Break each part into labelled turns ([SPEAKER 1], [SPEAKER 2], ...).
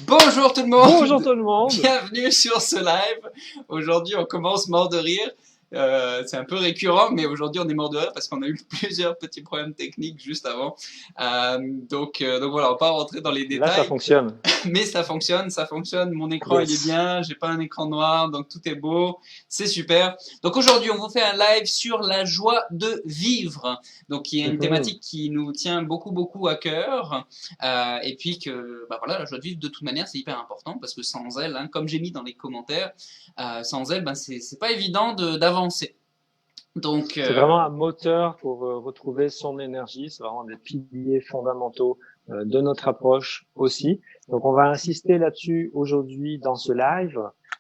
[SPEAKER 1] Bonjour tout le
[SPEAKER 2] Bonjour
[SPEAKER 1] monde,
[SPEAKER 2] tout le monde.
[SPEAKER 1] bienvenue sur ce live. Aujourd'hui on commence mort de rire. C'est un peu récurrent, mais aujourd'hui on est mort de rire parce qu'on a eu plusieurs petits problèmes techniques juste avant. Donc voilà, on va pas rentrer dans les
[SPEAKER 2] Et là, ça
[SPEAKER 1] détails,
[SPEAKER 2] fonctionne.
[SPEAKER 1] mais ça fonctionne, ça fonctionne. Mon écran il est
[SPEAKER 2] Yes.
[SPEAKER 1] bien, j'ai pas un écran noir, donc tout est beau, c'est super. Donc aujourd'hui on vous fait un live sur la joie de vivre. Donc il y a une
[SPEAKER 2] Mhm.
[SPEAKER 1] thématique qui nous tient beaucoup à cœur. Et puis que bah voilà, la joie de vivre de toute manière c'est hyper important parce que sans elle, hein, comme j'ai mis dans les commentaires, sans elle, ben c'est pas évident d'avancer. Donc
[SPEAKER 2] C'est vraiment un moteur pour retrouver son énergie. C'est vraiment des piliers fondamentaux de notre approche aussi. Donc, on va insister là-dessus aujourd'hui dans ce live.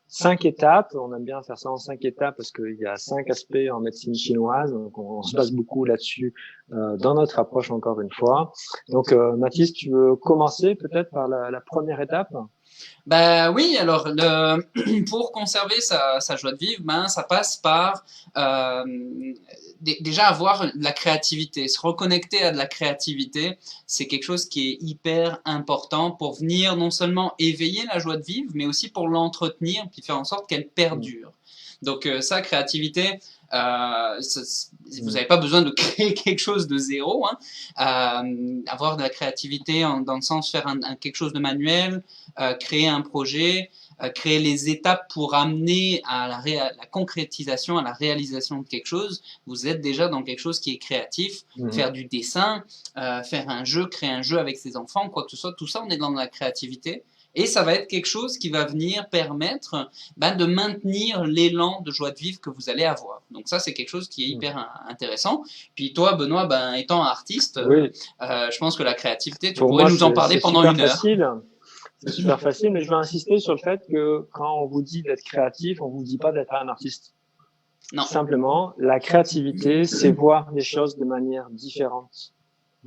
[SPEAKER 2] 5 étapes. On aime bien faire ça en 5 étapes parce qu'il y a 5 aspects en médecine chinoise. Donc, on se base beaucoup là-dessus dans notre approche encore une fois. Donc, Mathis, tu veux commencer peut-être par la première étape?
[SPEAKER 1] bah oui, alors pour conserver sa joie de vivre, ben ça passe par euh, déjà avoir de la créativité, se reconnecter à de la créativité, c'est quelque chose qui est hyper important pour venir non seulement éveiller la joie de vivre, mais aussi pour l'entretenir, puis faire en sorte qu'elle perdure. Donc ça, créativité, vous
[SPEAKER 2] Mhm.
[SPEAKER 1] n'avez pas besoin de créer quelque chose de zéro, hein. Avoir de la créativité dans le sens faire quelque chose de manuel, créer un projet, créer les étapes pour amener à la concrétisation, à la réalisation de quelque chose. Vous êtes déjà dans quelque chose qui est créatif.
[SPEAKER 2] Mhm.
[SPEAKER 1] Faire du dessin, faire un jeu, créer un jeu avec ses enfants, quoi que ce soit, tout ça, on est dans la créativité. Et ça va être quelque chose qui va venir permettre de maintenir l'élan de joie de vivre que vous allez avoir. Donc ça, c'est quelque chose qui est
[SPEAKER 2] Mhm.
[SPEAKER 1] hyper intéressant. Puis toi, Benoît, étant artiste,
[SPEAKER 2] Oui,
[SPEAKER 1] je pense que la créativité, tu
[SPEAKER 2] pour
[SPEAKER 1] pourrais
[SPEAKER 2] moi,
[SPEAKER 1] nous en
[SPEAKER 2] c'est
[SPEAKER 1] parler
[SPEAKER 2] c'est
[SPEAKER 1] pendant
[SPEAKER 2] super
[SPEAKER 1] 1 heure.
[SPEAKER 2] facile. C'est super facile, mais je veux insister sur le fait que quand on vous dit d'être créatif, on vous dit pas d'être un artiste.
[SPEAKER 1] Non.
[SPEAKER 2] Simplement, la créativité, c'est voir les choses de manière différente.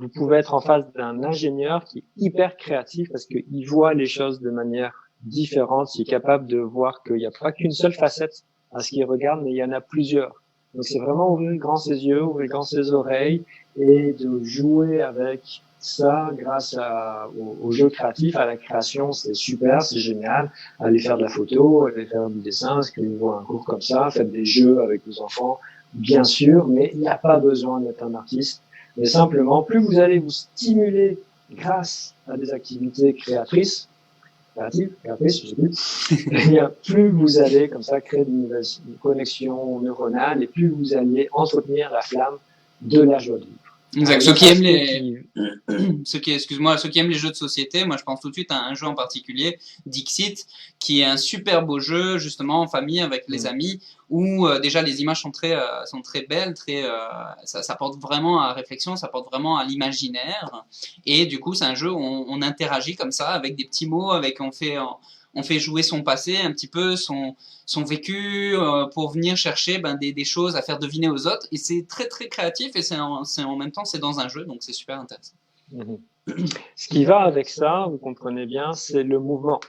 [SPEAKER 2] Vous pouvez être en face d'un ingénieur qui est hyper créatif parce qu'il voit les choses de manière différente, il est capable de voir qu'il n'y a pas qu'une seule facette à ce qu'il regarde, mais il y en a plusieurs. Donc c'est vraiment ouvrir grand ses yeux, ouvrir grand ses oreilles et de jouer avec ça grâce au jeu créatif, à la création, c'est super, c'est génial. Allez faire de la photo, allez faire du dessin, inscrivez-vous à un cours comme ça, faites des jeux avec vos enfants, bien sûr, mais il n'y a pas besoin d'être un artiste. Mais simplement, plus vous allez vous stimuler grâce à des activités créatrices, je sais plus, et bien, plus vous allez comme ça créer de nouvelles connexions neuronales et plus vous allez entretenir la flamme de la joie de vivre.
[SPEAKER 1] Exact.
[SPEAKER 2] Un
[SPEAKER 1] Ceux
[SPEAKER 2] autre
[SPEAKER 1] qui aiment
[SPEAKER 2] aspect
[SPEAKER 1] les,
[SPEAKER 2] qui...
[SPEAKER 1] ceux qui aiment les jeux de société, moi je pense tout de suite à un jeu en particulier, Dixit, qui est un super beau jeu justement en famille avec les amis, où déjà les images sont très belles, ça porte vraiment à réflexion, ça porte vraiment à l'imaginaire, et du coup c'est un jeu où on interagit comme ça avec des petits mots, avec on fait jouer son passé, un petit peu son vécu, pour venir chercher des choses à faire deviner aux autres. Et c'est très créatif et en même temps c'est dans un jeu, donc c'est super intéressant.
[SPEAKER 2] Ce qui va avec ça, vous comprenez bien, c'est le mouvement.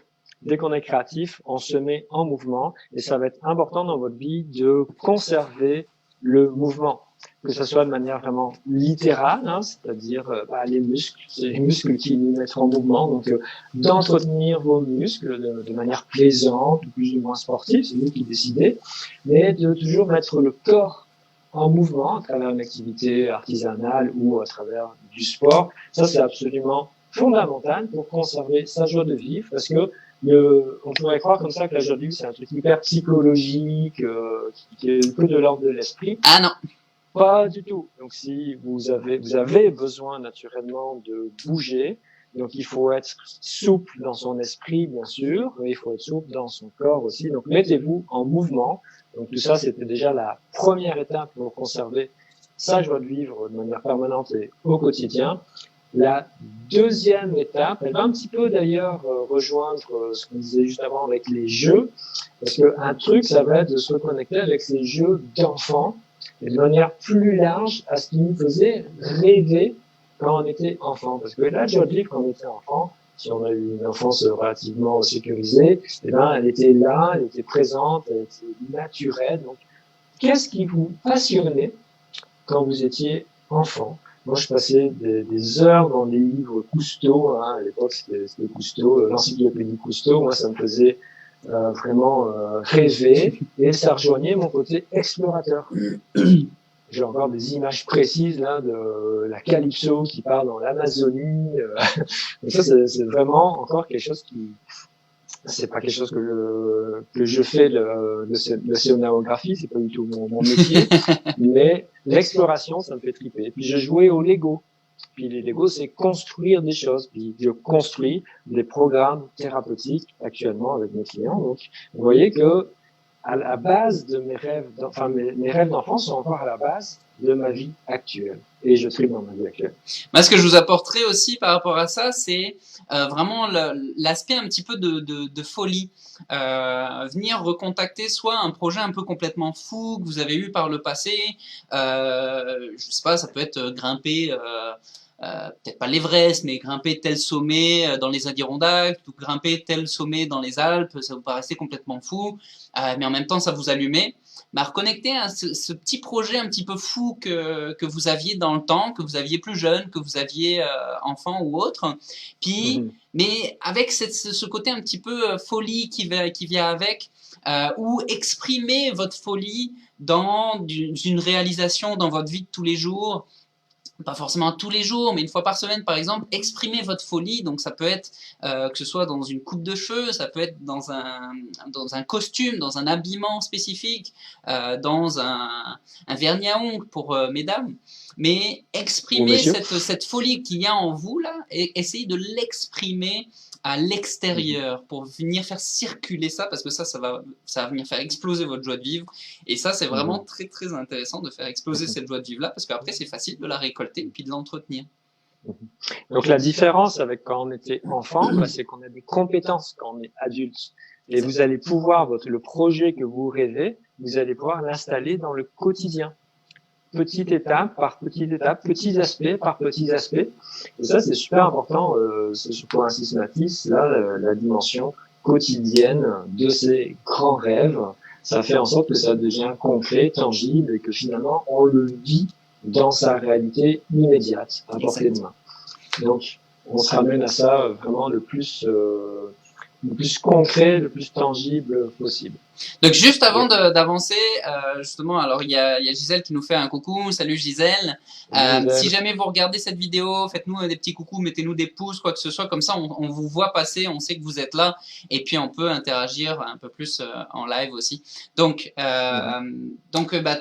[SPEAKER 2] Dès qu'on est créatif, on se met en mouvement et ça va être important dans votre vie de conserver le mouvement, que ce soit de manière vraiment littérale, hein, c'est-à-dire les muscles, c'est les muscles qui nous mettent en mouvement, donc d'entretenir vos muscles de manière plaisante ou plus ou moins sportive, c'est vous qui décidez, mais de toujours mettre le corps en mouvement à travers une activité artisanale ou à travers du sport. Ça, c'est absolument fondamental pour conserver sa joie de vivre parce que on pourrait croire comme ça que la joie de vivre, c'est un truc hyper psychologique, qui est que de l'ordre de l'esprit.
[SPEAKER 1] Ah non.
[SPEAKER 2] Pas du tout. Donc, si vous avez besoin naturellement de bouger, donc il faut être souple dans son esprit, bien sûr, mais il faut être souple dans son corps aussi. Donc, mettez-vous en mouvement. Donc, tout ça, c'était déjà la première étape pour conserver sa joie de vivre de manière permanente et au quotidien. La deuxième étape, elle va un petit peu d'ailleurs rejoindre ce qu'on disait juste avant avec les jeux, parce qu'un truc, ça va être de se reconnecter avec ces jeux d'enfants et de manière plus large à ce qui nous faisait rêver quand on était enfant. Parce que la joie de vivre quand on était enfant, si on a eu une enfance relativement sécurisée, eh ben, elle était là, elle était présente, elle était naturelle. Donc, qu'est-ce qui vous passionnait quand vous étiez enfant? Moi, je passais des heures dans des livres Cousteau, hein, à l'époque c'était Cousteau, l'encyclopédie Cousteau. Moi, ça me faisait vraiment rêver, et ça rejoignait mon côté explorateur. J'ai encore des images précises là de la Calypso qui part dans l'Amazonie. Donc ça, c'est vraiment encore quelque chose qui, c'est pas quelque chose que je fais l'océanographie, c'est pas du tout mon métier, mais l'exploration, ça me fait triper. Puis je jouais au Lego. Puis les Lego, c'est construire des choses. Puis je construis des programmes thérapeutiques actuellement avec mes clients. Donc, vous voyez que à la base de mes rêves, enfin mes rêves d'enfance sont encore à la base de ma vie actuelle. Et je tripe dans ma vie actuelle.
[SPEAKER 1] Moi, ce que je vous apporterai aussi par rapport à ça, c'est vraiment l'aspect un petit peu de folie. Venir recontacter soit un projet un peu complètement fou que vous avez eu par le passé, je sais pas, ça peut être grimper, peut-être pas l'Everest, mais grimper tel sommet dans les Adirondacks, ou grimper tel sommet dans les Alpes, ça vous paraissait complètement fou, mais en même temps ça vous allumait. Bah, reconnecter à ce petit projet un petit peu fou que vous aviez dans le temps, que vous aviez plus jeune, que vous aviez enfant ou autre. Puis, mais avec ce côté un petit peu folie qui vient avec, ou exprimer votre folie dans une réalisation dans votre vie de tous les jours. Pas forcément tous les jours, mais une fois par semaine, par exemple, exprimer votre folie. Donc, ça peut être que ce soit dans une coupe de cheveux, ça peut être dans un costume, dans un habillement spécifique, dans un vernis à ongles pour mesdames. Mais exprimer cette folie qu'il y a en vous là, et essayer de l'exprimer à l'extérieur pour venir faire circuler ça, parce que ça va venir faire exploser votre joie de vivre. Et ça, c'est vraiment très très intéressant de faire exploser cette joie de vivre là, parce qu'après c'est facile de la récolter et puis de l'entretenir.
[SPEAKER 2] Donc la différence avec quand on était enfant, c'est qu'on a des compétences quand on est adulte. Et vous allez pouvoir, le projet que vous rêvez, vous allez pouvoir l'installer dans le quotidien. Petite étape par petite étape, petits aspects par petits aspects. Et ça, c'est super important, pour un systématiste, là, la dimension quotidienne de ces grands rêves. Ça fait en sorte que ça devient concret, tangible, et que finalement, on le vit dans sa réalité immédiate, à portée de main. Donc, on se ramène à ça vraiment le plus concret, le plus tangible possible.
[SPEAKER 1] Donc juste avant d'avancer, justement, alors il y a Gisèle qui nous fait un coucou. Salut Gisèle. Si jamais vous regardez cette vidéo, faites-nous des petits coucous, mettez-nous des pouces, quoi que ce soit, comme ça on vous voit passer, on sait que vous êtes là, et puis on peut interagir un peu plus en live aussi. Donc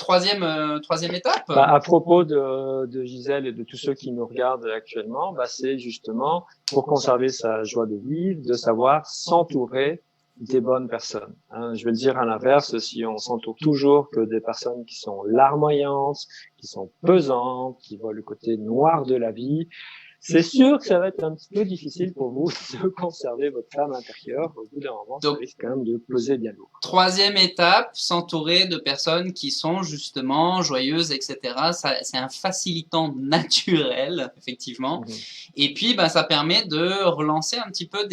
[SPEAKER 1] troisième étape.
[SPEAKER 2] À propos de Gisèle et de tous ceux qui nous regardent actuellement, c'est justement pour conserver sa joie de vivre, de savoir s'entourer des bonnes personnes. Je vais le dire à l'inverse, si on s'entoure toujours que des personnes qui sont larmoyantes, qui sont pesantes, qui voient le côté noir de la vie, c'est sûr que ça va être un petit peu difficile pour vous de conserver votre flamme intérieure. Au bout d'un moment, ça risque quand même de peser bien lourd.
[SPEAKER 1] Troisième étape, s'entourer de personnes qui sont justement joyeuses, etc. C'est un facilitant naturel, effectivement. Et puis, ça permet de relancer un petit peu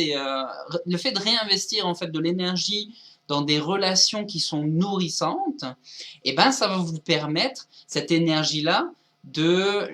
[SPEAKER 1] le fait de réinvestir en fait de l'énergie dans des relations qui sont nourrissantes. Et ça va vous permettre cette énergie-là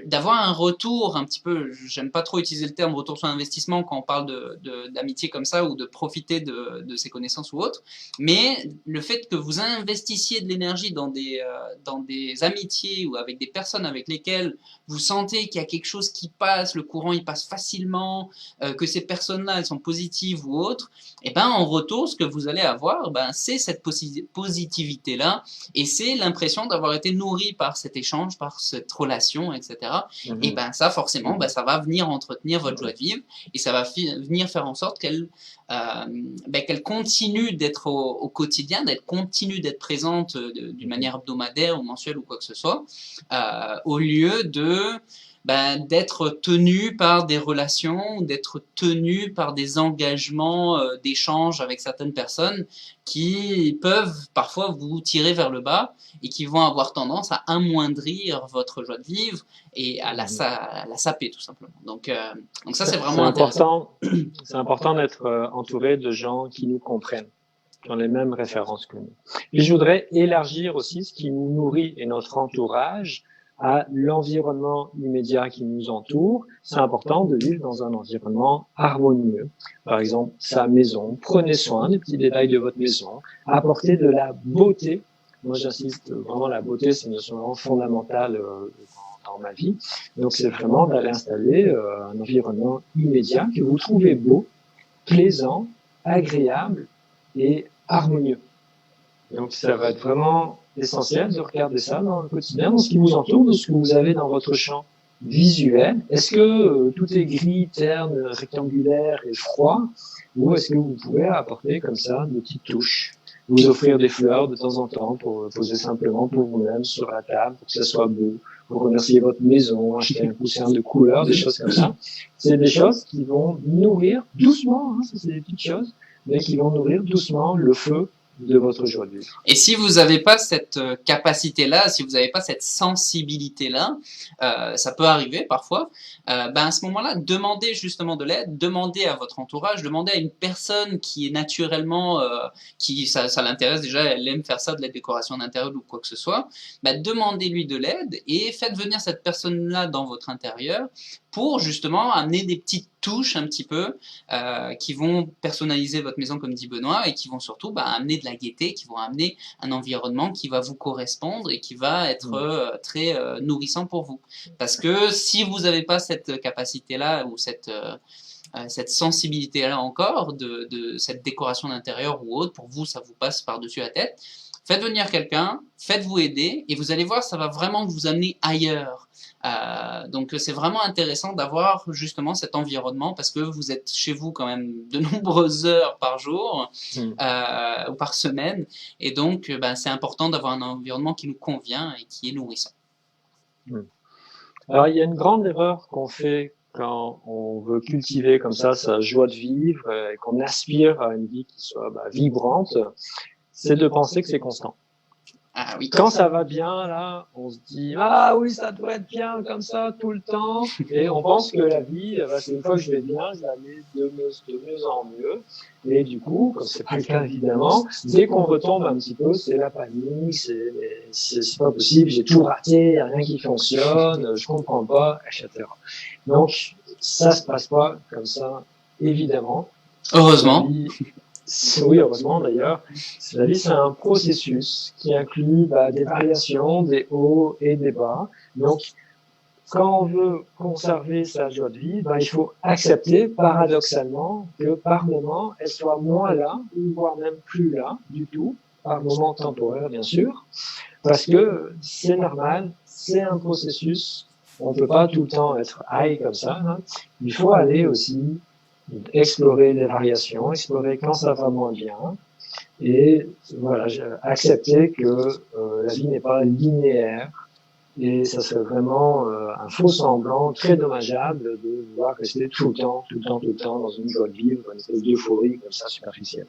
[SPEAKER 1] d'avoir un retour un petit peu, j'aime pas trop utiliser le terme retour sur investissement quand on parle d'amitié comme ça ou de profiter de ses connaissances ou autres, mais le fait que vous investissiez de l'énergie dans des amitiés ou avec des personnes avec lesquelles vous sentez qu'il y a quelque chose qui passe, le courant il passe facilement, que ces personnes-là elles sont positives ou autres, et en retour ce que vous allez avoir, c'est cette positivité-là et c'est l'impression d'avoir été nourri par cet échange, par cette relation, etc. Et ça, forcément, ça va venir entretenir votre joie de vivre et ça va venir faire en sorte qu'elle continue d'être au quotidien, continue d'être présente d'une manière hebdomadaire ou mensuelle ou quoi que ce soit, au lieu d'être tenu par des relations, d'être tenu par des engagements d'échange avec certaines personnes qui peuvent parfois vous tirer vers le bas et qui vont avoir tendance à amoindrir votre joie de vivre et à la saper tout simplement. Donc ça c'est vraiment intéressant.
[SPEAKER 2] C'est important d'être entouré de gens qui nous comprennent, qui ont les mêmes références que nous. Et je voudrais élargir aussi ce qui nous nourrit et notre entourage à l'environnement immédiat qui nous entoure, c'est important de vivre dans un environnement harmonieux. Par exemple, sa maison, prenez soin des petits détails de votre maison, apportez de la beauté. Moi, j'insiste vraiment, la beauté, c'est une notion vraiment fondamentale dans ma vie. Donc, c'est vraiment d'aller installer un environnement immédiat que vous trouvez beau, plaisant, agréable et harmonieux. Donc, ça va être vraiment essentiel de regarder ça dans le quotidien, dans ce qui vous entoure, dans ce que vous avez dans votre champ visuel. Est-ce que tout est gris, terne, rectangulaire et froid, ou est-ce que vous pouvez apporter comme ça de petites touches, vous offrir des fleurs de temps en temps pour poser simplement pour vous-même sur la table, pour que ça soit beau, pour remercier votre maison, acheter un coussin de couleur, des choses comme ça. C'est des choses qui vont nourrir doucement, hein, ça c'est des petites choses, mais qui vont nourrir doucement le feu de votre joie de vivre.
[SPEAKER 1] Et si vous n'avez pas cette capacité-là, si vous n'avez pas cette sensibilité-là, ça peut arriver parfois, à ce moment-là, demandez justement de l'aide, demandez à votre entourage, demandez à une personne qui est naturellement, qui ça l'intéresse déjà, elle aime faire ça, de la décoration d'intérieur ou quoi que ce soit, demandez-lui de l'aide et faites venir cette personne-là dans votre intérieur pour justement amener des petites touches un petit peu qui vont personnaliser votre maison comme dit Benoît et qui vont surtout amener de la gaieté, qui vont amener un environnement qui va vous correspondre et qui va être très nourrissant pour vous. Parce que si vous n'avez pas cette capacité-là ou cette sensibilité-là encore de cette décoration d'intérieur ou autre, pour vous ça vous passe par-dessus la tête, faites venir quelqu'un, faites-vous aider et vous allez voir, ça va vraiment vous amener ailleurs. Donc c'est vraiment intéressant d'avoir justement cet environnement parce que vous êtes chez vous quand même de nombreuses heures par jour ou par semaine et donc c'est important d'avoir un environnement qui nous convient et qui est nourrissant.
[SPEAKER 2] Alors il y a une grande erreur qu'on fait quand on veut cultiver comme ça sa joie de vivre et qu'on aspire à une vie qui soit vibrante, c'est de penser que c'est constant.
[SPEAKER 1] Ah oui.
[SPEAKER 2] Quand ça va bien, là, on se dit « Ah oui, ça doit être bien comme ça tout le temps ». Et on pense que la vie, c'est une fois que je vais bien, je vais aller de mieux en mieux. Et du coup, comme c'est pas le cas évidemment, dès qu'on retombe un petit peu, c'est la panique, c'est pas possible, j'ai tout raté, y a rien qui fonctionne, je comprends pas, etc. Donc, ça se passe pas comme ça, évidemment.
[SPEAKER 1] Heureusement.
[SPEAKER 2] Oui, heureusement d'ailleurs. La vie, c'est un processus qui inclut des variations, des hauts et des bas. Donc, quand on veut conserver sa joie de vivre, il faut accepter paradoxalement que par moment, elle soit moins là, ou voire même plus là du tout, par moment temporaire bien sûr, parce que c'est normal, c'est un processus. On peut pas tout le temps être high comme ça. Hein. Il faut aller aussi explorer les variations, explorer quand ça va moins bien, et voilà, accepter que la vie n'est pas linéaire, et ça serait vraiment un faux semblant très dommageable de vouloir rester tout le temps dans une joie de vivre, une espèce d'euphorie comme ça superficielle.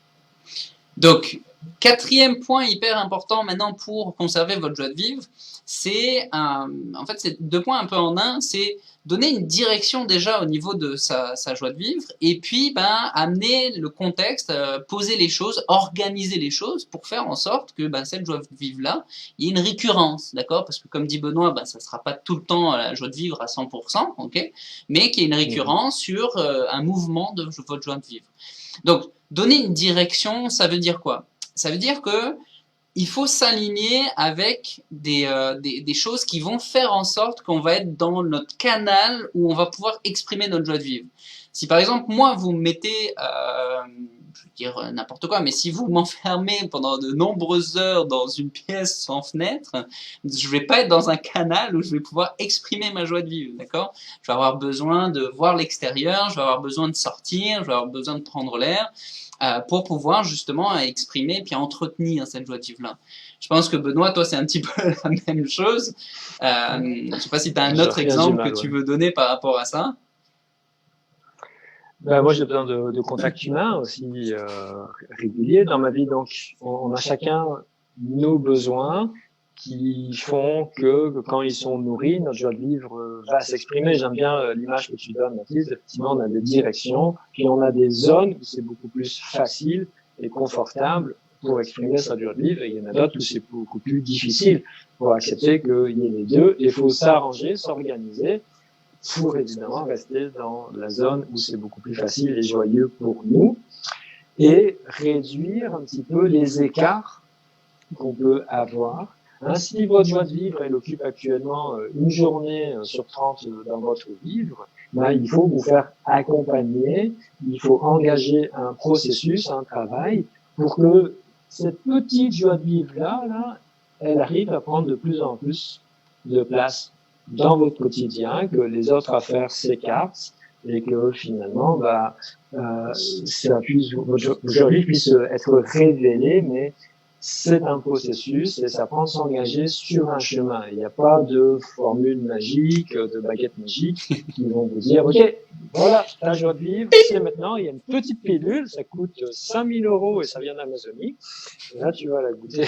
[SPEAKER 1] Donc, quatrième point hyper important maintenant pour conserver votre joie de vivre, c'est en fait c'est deux points un peu en un, c'est donner une direction déjà au niveau de sa joie de vivre et puis amener le contexte, poser les choses, organiser les choses pour faire en sorte que cette joie de vivre là, il y ait une récurrence, d'accord? Parce que comme dit Benoît, ça sera pas tout le temps la joie de vivre à 100%, ok? Mais qu'il y ait une récurrence sur un mouvement de votre joie de vivre. Donc, donner une direction, ça veut dire quoi? Ça veut dire que il faut s'aligner avec des choses qui vont faire en sorte qu'on va être dans notre canal où on va pouvoir exprimer notre joie de vivre. Si par exemple, moi, vous me mettez, je veux dire n'importe quoi, mais si vous m'enfermez pendant de nombreuses heures dans une pièce sans fenêtre, je vais pas être dans un canal où je vais pouvoir exprimer ma joie de vivre, d'accord? Je vais avoir besoin de voir l'extérieur, je vais avoir besoin de sortir, je vais avoir besoin de prendre l'air, pour pouvoir justement exprimer puis entretenir cette joie de vivre-là. Je pense que Benoît, toi, c'est un petit peu la même chose. Je sais pas si tu as un autre exemple que tu veux donner par rapport à ça.
[SPEAKER 2] Moi, j'ai besoin de contact humain aussi régulier dans ma vie. Donc, on a chacun nos besoins qui font que quand ils sont nourris, notre joie de vivre va s'exprimer. J'aime bien l'image que tu donnes, Mathilde. Effectivement, on a des directions, puis on a des zones où c'est beaucoup plus facile et confortable pour exprimer sa joie de vivre, et il y en a d'autres où c'est beaucoup plus difficile pour accepter qu'il y ait les deux. Il faut s'arranger, s'organiser pour évidemment rester dans la zone où c'est beaucoup plus facile et joyeux pour nous, et réduire un petit peu les écarts qu'on peut avoir. Si votre joie de vivre, elle occupe actuellement une journée sur 30 dans votre vivre, il faut vous faire accompagner, il faut engager un processus, un travail, pour que cette petite joie de vivre-là, elle arrive à prendre de plus en plus de place dans votre quotidien, que les autres affaires s'écartent, et que finalement, votre joie de vivre puisse être révélée, mais c'est un processus et ça prend de s'engager sur un chemin. Il n'y a pas de formule magique, de baguette magique qui vont vous dire, OK, voilà, ta joie de vivre, c'est maintenant, il y a une petite pilule, ça coûte 5000 € et ça vient d'Amazonie. Là, tu vas la goûter,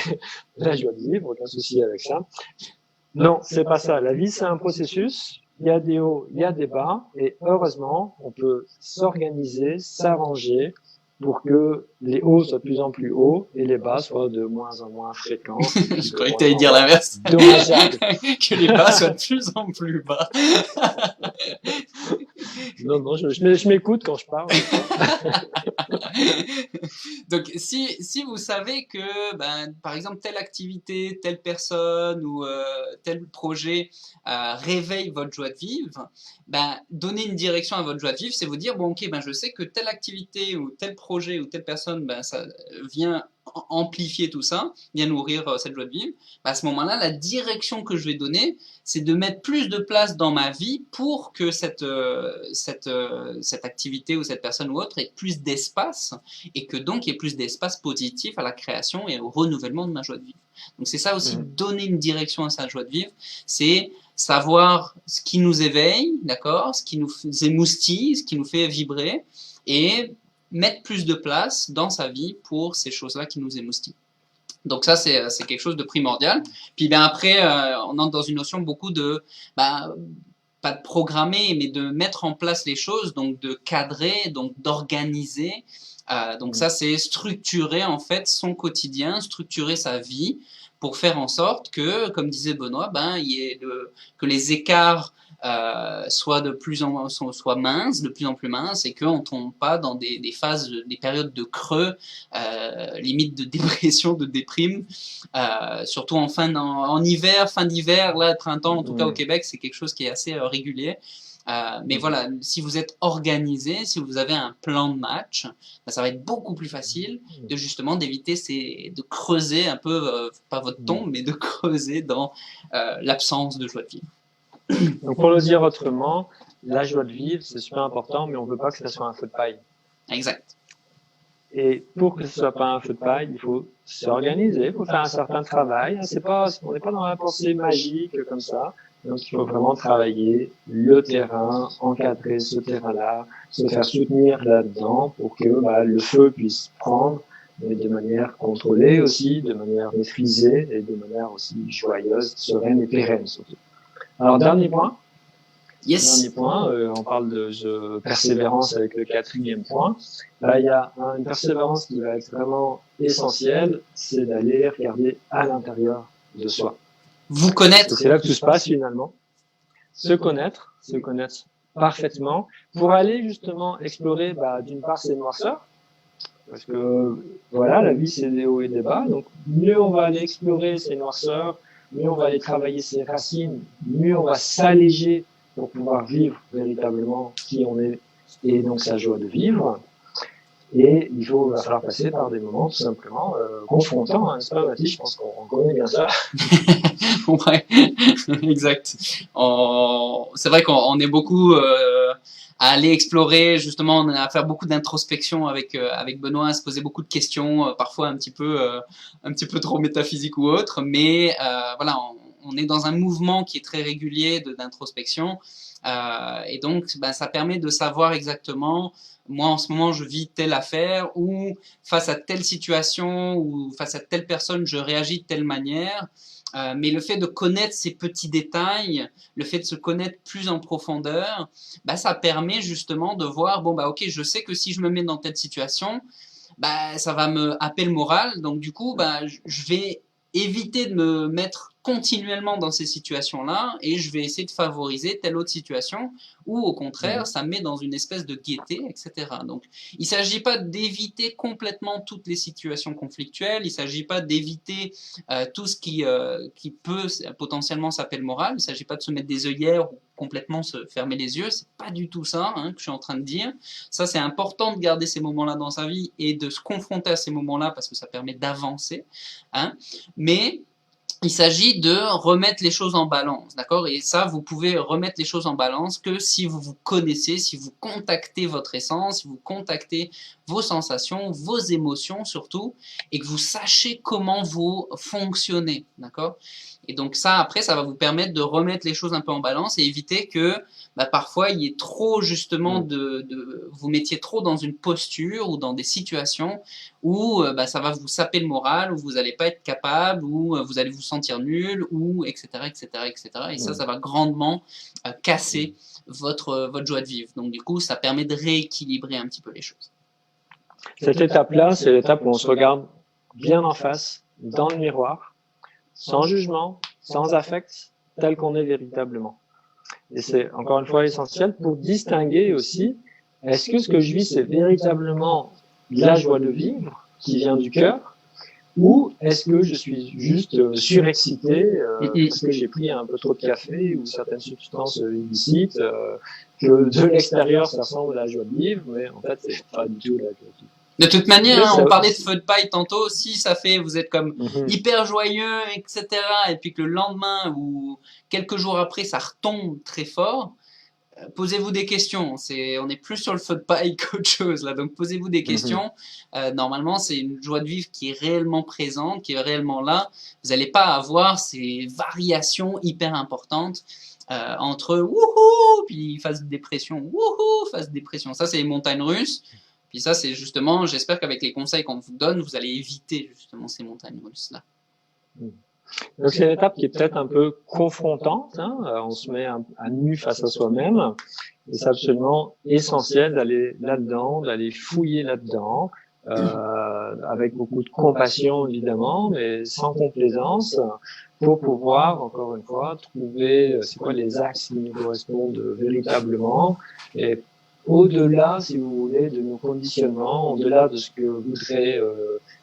[SPEAKER 2] la joie de vivre, aucun souci avec ça. Non, c'est pas ça. La vie, c'est un processus. Il y a des hauts, il y a des bas, et heureusement, on peut s'organiser, s'arranger pour que les hauts soient de plus en plus hauts et les bas soient de moins en moins fréquents.
[SPEAKER 1] Je croyais que tu allais dire l'inverse. Que les bas soient de plus en plus bas.
[SPEAKER 2] Non, je m'écoute quand je parle.
[SPEAKER 1] Donc, si vous savez que, par exemple, telle activité, telle personne ou tel projet réveille votre joie de vivre, donner une direction à votre joie de vivre, c'est vous dire, bon, ok, je sais que telle activité ou tel projet ou telle personne, ça vient amplifier tout ça, vient nourrir cette joie de vivre. À ce moment-là, la direction que je vais donner, c'est de mettre plus de place dans ma vie pour que cette activité ou cette personne ou autre ait plus d'espace, et que donc il y ait plus d'espace positif à la création et au renouvellement de ma joie de vivre. Donc c'est ça aussi, donner une direction à sa joie de vivre, c'est savoir ce qui nous éveille, d'accord, ce qui nous émoustille, ce qui nous fait vibrer, et mettre plus de place dans sa vie pour ces choses-là qui nous émoustillent. Donc ça, c'est quelque chose de primordial. Puis après, on entre dans une notion beaucoup de, pas de programmer, mais de mettre en place les choses, donc de cadrer, donc d'organiser. Donc ça, c'est structurer en fait son quotidien, structurer sa vie pour faire en sorte que, comme disait Benoît, il y ait que les écarts soient soient minces, de plus en plus minces, et qu'on ne tombe pas dans des phases, des périodes de creux, limite de dépression, de déprime, surtout en hiver, fin d'hiver, là, printemps, en tout cas au Québec, c'est quelque chose qui est assez régulier. Mais voilà, si vous êtes organisé, si vous avez un plan de match, ça va être beaucoup plus facile de justement d'éviter de creuser un peu, pas votre tombe, mais de creuser dans l'absence de joie de vivre.
[SPEAKER 2] Donc pour le dire autrement, la joie de vivre, c'est super important, mais on ne veut pas que ça soit un feu de paille.
[SPEAKER 1] Exact.
[SPEAKER 2] Et pour que ce soit pas un feu de paille, il faut s'organiser, il faut faire un certain travail. On n'est pas dans la pensée magique comme ça. Donc il faut vraiment travailler le terrain, encadrer ce terrain-là, se faire soutenir là-dedans pour que le feu puisse prendre, mais de manière contrôlée aussi, de manière maîtrisée et de manière aussi joyeuse, sereine et pérenne surtout. Alors dernier point.
[SPEAKER 1] Yes.
[SPEAKER 2] Dernier point, on parle de persévérance avec le 4e point. Là, il y a une persévérance qui va être vraiment essentielle, c'est d'aller regarder à l'intérieur de soi.
[SPEAKER 1] Vous connaître.
[SPEAKER 2] C'est là que tout se passe finalement. Se connaître parfaitement pour aller justement explorer d'une part ses noirceurs, parce que voilà, la vie c'est des hauts et des bas, donc mieux on va aller explorer ses noirceurs, mieux on va aller travailler ses racines, mieux on va s'alléger pour pouvoir vivre véritablement qui on est et donc sa joie de vivre. Et il va falloir passer par des moments tout simplement confrontants, n'est-ce pas, Mathis? Je pense qu'on connaît bien ça.
[SPEAKER 1] Ouais, exact. C'est vrai qu'on est beaucoup à aller explorer, justement, à faire beaucoup d'introspection avec Benoît, à se poser beaucoup de questions, parfois un petit peu trop métaphysiques ou autres, mais voilà, on est dans un mouvement qui est très régulier d'introspection, et donc ça permet de savoir exactement, moi en ce moment je vis telle affaire, ou face à telle situation, ou face à telle personne je réagis de telle manière. Mais le fait de connaître ces petits détails, le fait de se connaître plus en profondeur, ça permet justement de voir, ok, je sais que si je me mets dans telle situation, bah, ça va me happer le moral. Donc du coup, bah, je vais éviter de me mettre continuellement dans ces situations-là et je vais essayer de favoriser telle autre situation ou au contraire, ça me met dans une espèce de gaieté, etc. Donc il ne s'agit pas d'éviter complètement toutes les situations conflictuelles, il ne s'agit pas d'éviter tout ce qui peut potentiellement s'appeler le moral, il ne s'agit pas de se mettre des œillères ou complètement se fermer les yeux, c'est pas du tout ça que je suis en train de dire. Ça, c'est important de garder ces moments-là dans sa vie et de se confronter à ces moments-là parce que ça permet d'avancer. Mais il s'agit de remettre les choses en balance, d'accord? Et ça, vous pouvez remettre les choses en balance que si vous vous connaissez, si vous contactez votre essence, si vous contactez vos sensations, vos émotions surtout, et que vous sachez comment vous fonctionnez, d'accord? Et donc ça, après, ça va vous permettre de remettre les choses un peu en balance et éviter que parfois il y ait trop justement vous mettiez trop dans une posture ou dans des situations où ça va vous saper le moral, où vous n'allez pas être capable, où vous allez vous sentir nul, ou etc. etc. etc. Et ça va grandement casser votre joie de vivre. Donc du coup, ça permet de rééquilibrer un petit peu les choses.
[SPEAKER 2] Cette étape-là, c'est l'étape où on se regarde bien en face, dans le miroir, sans jugement, sans affect, tel qu'on est véritablement. Et c'est encore une fois essentiel pour distinguer aussi, est-ce que ce que je vis, c'est véritablement la joie de vivre qui vient du cœur, ou est-ce que je suis juste surexcité parce que j'ai pris un peu trop de café ou certaines substances illicites, que de l'extérieur ça ressemble à la joie de vivre, mais en fait c'est pas du tout la joie de vivre.
[SPEAKER 1] De toute manière, on parlait de feu de paille tantôt, si ça fait, vous êtes comme hyper joyeux, etc., et puis que le lendemain ou quelques jours après, ça retombe très fort, posez-vous des questions. On est plus sur le feu de paille qu'autre chose, là. Donc, posez-vous des questions. Normalement, c'est une joie de vivre qui est réellement présente, qui est réellement là. Vous n'allez pas avoir ces variations hyper importantes entre wouhou, puis phase de dépression, wouhou, phase de dépression. Ça, c'est les montagnes russes. Puis ça, c'est justement, j'espère qu'avec les conseils qu'on vous donne, vous allez éviter justement ces montagnes russes-là.
[SPEAKER 2] Donc c'est une étape qui est peut-être un peu confrontante, on se met à nu face à soi-même, et c'est absolument essentiel d'aller là-dedans, d'aller fouiller là-dedans, avec beaucoup de compassion évidemment, mais sans complaisance, pour pouvoir, encore une fois, trouver c'est quoi les axes qui nous correspondent véritablement, et au-delà, si vous voulez, de nos conditionnements, au-delà de ce que voudraient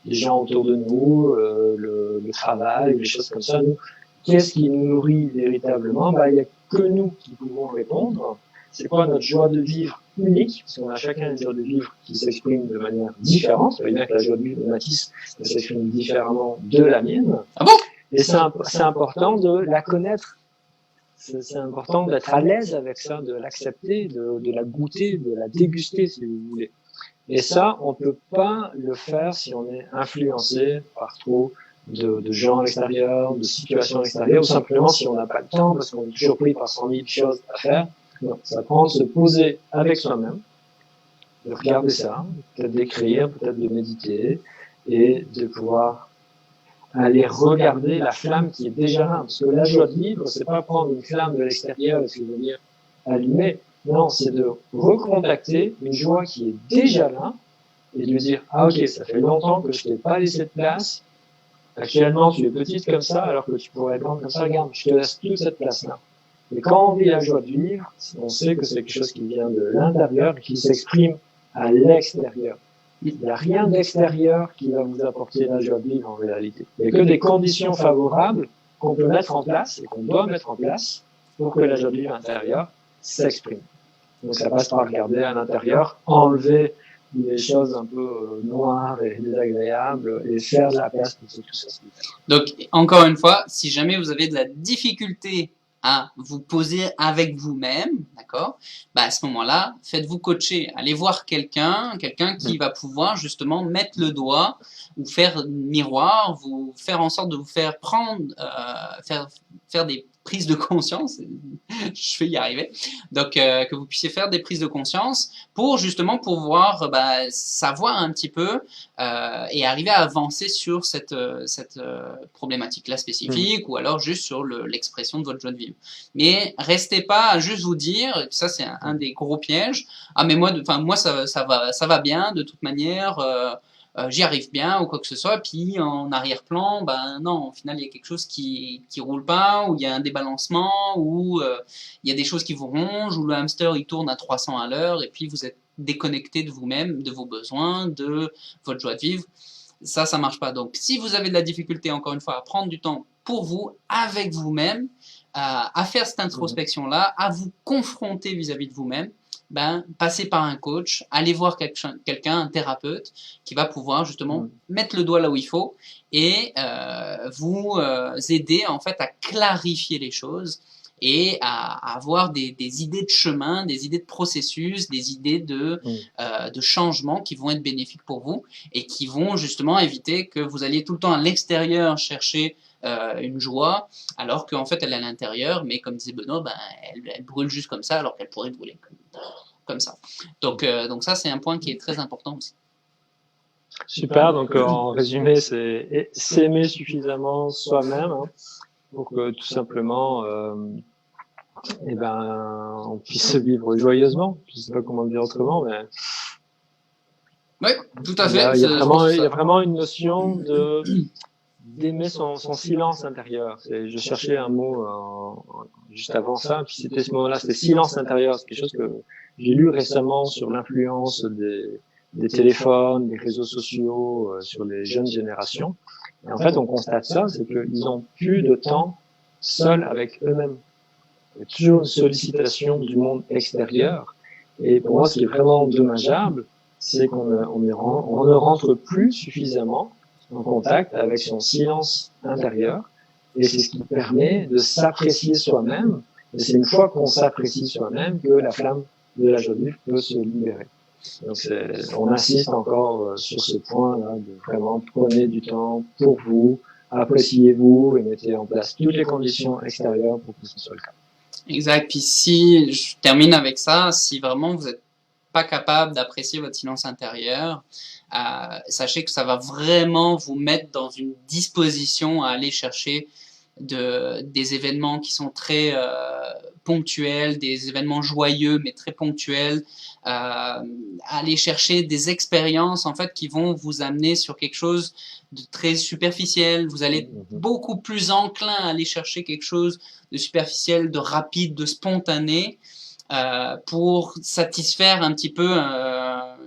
[SPEAKER 2] les gens autour de nous, le travail, les choses comme ça, nous, qu'est-ce qui nous nourrit véritablement? Il n'y a que nous qui pouvons répondre. C'est quoi notre joie de vivre unique? Parce qu'on a chacun une joie de vivre qui s'exprime de manière différente. Ça veut dire que la joie de vivre de Mathis s'exprime différemment de la mienne.
[SPEAKER 1] Ah bon?
[SPEAKER 2] Et c'est important de la connaître. C'est important d'être à l'aise avec ça, de l'accepter, de la goûter, de la déguster, si vous voulez. Et ça, on peut pas le faire si on est influencé par trop de gens à l'extérieur, de situations extérieures, ou simplement si on n'a pas le temps, parce qu'on est toujours pris par 100 000 choses à faire. Non, ça prend de se poser avec soi-même, de regarder ça, peut-être d'écrire, peut-être de méditer, et de pouvoir aller regarder la flamme qui est déjà là. Parce que la joie de vivre, c'est pas prendre une flamme de l'extérieur et se venir allumer. Non, c'est de recontacter une joie qui est déjà là et de lui dire, ah ok, ça fait longtemps que je t'ai pas laissé de place. Actuellement, tu es petite comme ça, alors que tu pourrais être grande comme ça. Regarde, je te laisse toute cette place-là. Et quand on vit la joie de vivre, on sait que c'est quelque chose qui vient de l'intérieur et qui s'exprime à l'extérieur. Il n'y a rien d'extérieur qui va vous apporter la joie de vivre en réalité. Il n'y a que des conditions favorables qu'on peut mettre en place et qu'on doit mettre en place pour que la joie de vivre intérieure s'exprime. Donc ça passe par regarder à l'intérieur, enlever les choses un peu noires et désagréables et faire de la place pour que tout ça se fasse.
[SPEAKER 1] Donc encore une fois, si jamais vous avez de la difficulté à vous poser avec vous-même, d'accord? À ce moment-là, faites-vous coacher. Allez voir quelqu'un qui va pouvoir justement mettre le doigt ou faire miroir, vous faire en sorte de vous faire prendre, faire des prises de conscience. Je vais y arriver. Donc, que vous puissiez faire des prises de conscience pour justement pouvoir savoir un petit peu et arriver à avancer sur cette problématique-là spécifique ou alors juste sur l'expression de votre joie de vivre. Mais restez pas à juste vous dire, ça c'est un des gros pièges, ah mais moi ça va bien de toute manière, j'y arrive bien ou quoi que ce soit, puis en arrière-plan, ben non, au final il y a quelque chose qui roule pas, ou il y a un débalancement, ou il y a des choses qui vous rongent, ou le hamster il tourne à 300 à l'heure, et puis vous êtes déconnecté de vous-même, de vos besoins, de votre joie de vivre. Ça marche pas. Donc si vous avez de la difficulté, encore une fois, à prendre du temps pour vous, avec vous-même, à faire cette introspection-là, à vous confronter vis-à-vis de vous-même, ben, passez par un coach, allez voir quelqu'un, un thérapeute, qui va pouvoir justement mettre le doigt là où il faut et vous aider en fait à clarifier les choses et à avoir des idées de chemin, des idées de processus, des idées de changement qui vont être bénéfiques pour vous et qui vont justement éviter que vous alliez tout le temps à l'extérieur chercher une joie, alors qu'en fait elle est à l'intérieur, mais comme disait Benoît, ben, elle brûle juste comme ça, alors qu'elle pourrait brûler comme ça. Donc ça, c'est un point qui est très important aussi.
[SPEAKER 2] Super, donc en résumé, c'est s'aimer suffisamment soi-même hein, pour que tout simplement eh ben, on puisse vivre joyeusement. Je ne sais pas comment le dire autrement, mais...
[SPEAKER 1] Oui, tout à fait.
[SPEAKER 2] Il y a vraiment une notion d'aimer son silence intérieur. Je cherchais un mot juste avant ça, puis c'était ce mot-là, c'était silence intérieur. C'est quelque chose que j'ai lu récemment sur l'influence des téléphones, des réseaux sociaux sur les jeunes générations. Et en fait, on constate ça, c'est qu'ils ont plus de temps seuls avec eux-mêmes. Il y a toujours une sollicitation du monde extérieur. Et pour moi, ce qui est vraiment dommageable, c'est qu'on ne rentre plus suffisamment en contact avec son silence intérieur. Et c'est ce qui permet de s'apprécier soi-même. Et c'est une fois qu'on s'apprécie soi-même que la flamme de la joie de vivre peut se libérer. Donc on insiste encore sur ce point-là, de vraiment prenez du temps pour vous, appréciez-vous et mettez en place toutes les conditions extérieures pour que ce soit le cas.
[SPEAKER 1] Exact. Puis si je termine avec ça, si vraiment vous n'êtes pas capable d'apprécier votre silence intérieur, sachez que ça va vraiment vous mettre dans une disposition à aller chercher des événements qui sont très ponctuels, des événements joyeux mais très ponctuels, aller chercher des expériences en fait qui vont vous amener sur quelque chose de très superficiel. Vous allez être beaucoup plus enclin à aller chercher quelque chose de superficiel, de rapide, de spontané, pour satisfaire un petit peu un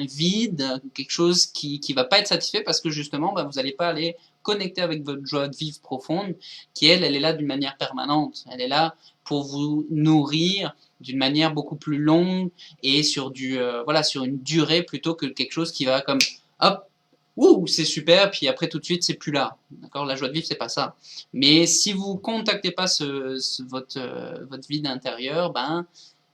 [SPEAKER 1] vide, quelque chose qui va pas être satisfait parce que justement bah, vous n'allez pas aller connecter avec votre joie de vivre profonde qui elle est là d'une manière permanente, elle est là pour vous nourrir d'une manière beaucoup plus longue et sur sur une durée plutôt que quelque chose qui va comme hop, ouh, c'est super, puis après tout de suite c'est plus là. D'accord, la joie de vivre c'est pas ça. Mais si vous contactez pas votre vide intérieur, ben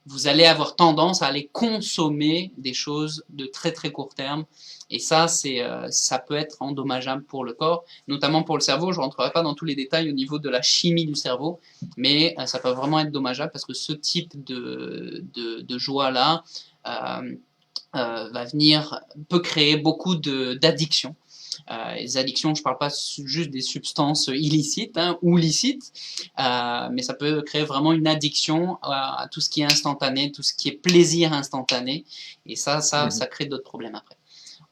[SPEAKER 1] vous allez avoir tendance à aller consommer des choses de très très court terme. Et ça, ça peut être endommageable pour le corps, notamment pour le cerveau. Je ne rentrerai pas dans tous les détails au niveau de la chimie du cerveau, mais ça peut vraiment être dommageable parce que ce type de joie-là peut créer beaucoup d'addictions. Les addictions, je ne parle pas juste des substances illicites ou licites, mais ça peut créer vraiment une addiction à tout ce qui est instantané, tout ce qui est plaisir instantané, et ça crée d'autres problèmes après.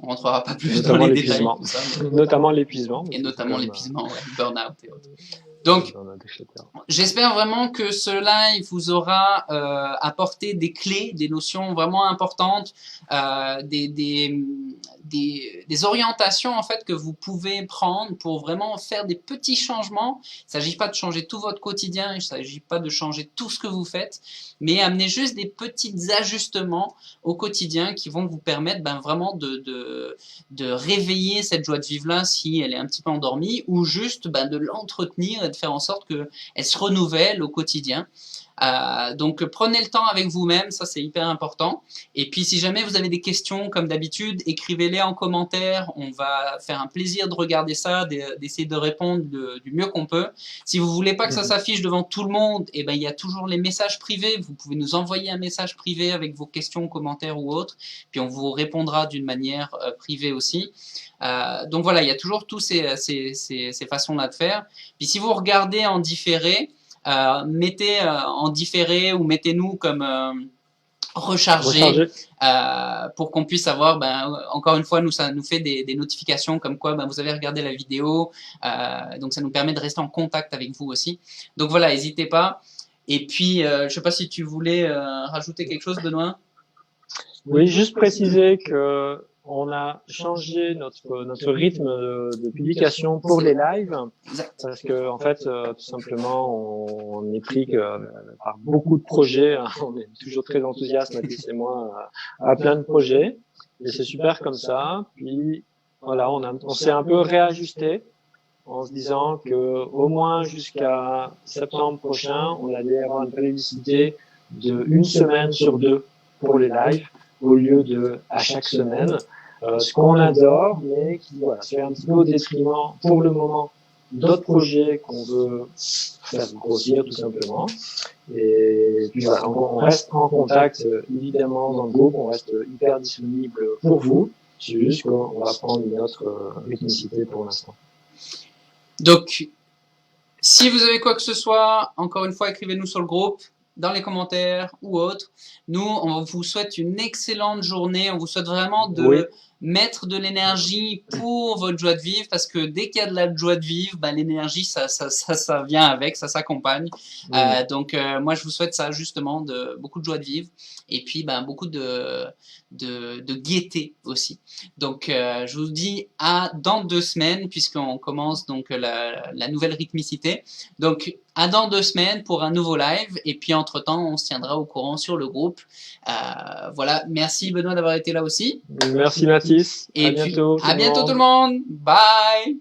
[SPEAKER 1] On ne rentrera pas plus dans les détails.
[SPEAKER 2] Notamment l'épuisement.
[SPEAKER 1] Et notamment l'épuisement, burn-out et autres. Donc, j'espère vraiment que ce live vous aura apporté des clés, des notions vraiment importantes, des orientations en fait que vous pouvez prendre pour vraiment faire des petits changements. Il ne s'agit pas de changer tout votre quotidien, il ne s'agit pas de changer tout ce que vous faites, mais amener juste des petits ajustements au quotidien qui vont vous permettre vraiment de réveiller cette joie de vivre là si elle est un petit peu endormie, ou juste de l'entretenir et de faire en sorte qu'elle se renouvelle au quotidien. Donc prenez le temps avec vous-même, ça c'est hyper important. Et puis si jamais vous avez des questions, comme d'habitude, écrivez-les en commentaire. On va faire un plaisir de regarder ça, d'essayer de répondre du mieux qu'on peut. Si vous voulez pas que ça s'affiche devant tout le monde, il y a toujours les messages privés. Vous pouvez nous envoyer un message privé avec vos questions, commentaires ou autres, puis on vous répondra d'une manière privée aussi. Donc voilà, il y a toujours tous ces façons-là de faire. Puis si vous regardez en différé, mettez en différé ou mettez-nous comme recharger pour qu'on puisse avoir, encore une fois, nous, ça nous fait des notifications comme quoi vous avez regardé la vidéo, donc ça nous permet de rester en contact avec vous aussi. Donc voilà, n'hésitez pas. Et puis, je sais pas si tu voulais rajouter quelque chose, Benoît.
[SPEAKER 2] Oui, juste préciser que on a changé notre rythme de publication pour les lives, parce que en fait, tout simplement, on est pris par beaucoup de projets. Hein. On est toujours très enthousiastes, Mathis et moi, à plein de projets, et c'est super comme ça. Puis voilà, on s'est un peu réajusté en se disant que au moins jusqu'à septembre prochain, on allait avoir une périodicité de 1 semaine sur 2 pour les lives, au lieu de à chaque semaine, ce qu'on adore, mais qui se fait un petit peu au détriment pour le moment d'autres projets qu'on veut faire grossir tout simplement. Et puis voilà, on reste en contact évidemment dans le groupe, on reste hyper disponible pour vous, c'est juste qu'on va prendre une autre rythmicité pour l'instant.
[SPEAKER 1] Donc, si vous avez quoi que ce soit, encore une fois, écrivez-nous sur le groupe, dans les commentaires ou autres. Nous, on vous souhaite une excellente journée. On vous souhaite vraiment de mettre de l'énergie pour votre joie de vivre, parce que dès qu'il y a de la joie de vivre, l'énergie, ça vient avec, ça s'accompagne. Donc, moi, je vous souhaite ça justement, beaucoup de joie de vivre, et puis beaucoup de gaieté aussi. Donc, je vous dis dans 2 semaines, puisqu'on commence donc la nouvelle rythmicité. Donc, dans 2 semaines pour un nouveau live, et puis entre-temps, on se tiendra au courant sur le groupe. Voilà, merci Benoît d'avoir été là aussi.
[SPEAKER 2] Merci Mathis.
[SPEAKER 1] Et à bientôt tout le monde. Bye.